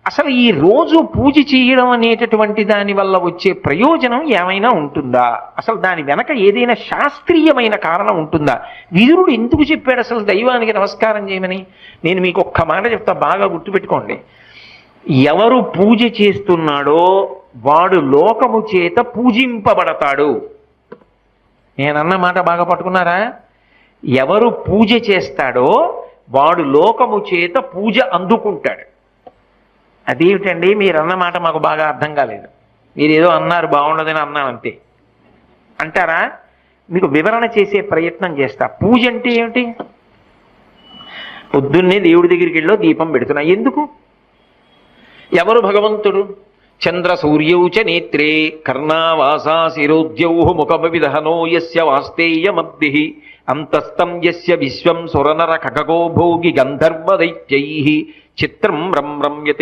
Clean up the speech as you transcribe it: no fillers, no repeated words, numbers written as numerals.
అసలు ఈ రోజు పూజ చేయడం అనేటటువంటి దాని వల్ల వచ్చే ప్రయోజనం ఏమైనా ఉంటుందా? అసలు దాని వెనక ఏదైనా శాస్త్రీయమైన కారణం ఉంటుందా? విదురుడు ఎందుకు చెప్పాడు అసలు దైవానికి నమస్కారం చేయమని? నేను మీకు ఒక్క మాట చెప్తా, బాగా గుర్తుపెట్టుకోండి. ఎవరు పూజ చేస్తున్నాడో వాడు లోకము చేత పూజింపబడతాడు. నేనన్న మాట బాగా పట్టుకున్నారా? ఎవరు పూజ చేస్తాడో వాడు లోకము చేత పూజ అందుకుంటాడు. అదేమిటండి మీరు అన్న మాట మాకు బాగా అర్థం కాలేదు, మీరు ఏదో అన్నారు బాగుండదని అన్నాను అంతే అంటారా? మీకు వివరణ చేసే ప్రయత్నం చేస్తా. పూజ అంటే ఏమిటి? పొద్దున్నే దేవుడి దగ్గరికి వెళ్ళో దీపం పెడుతున్నా, ఎందుకు? ఎవరు భగవంతుడు? చంద్ర సూర్యౌచ నేత్రే కర్ణావాసా శిరోద్యౌ ముఖమవిదహనో యస్య వాస్తేయమబ్ధి అంతస్తం యస్య విశ్వం సురనర ఖగో భోగి గంధర్వ దైత్యైః చిత్రం రమ్యతే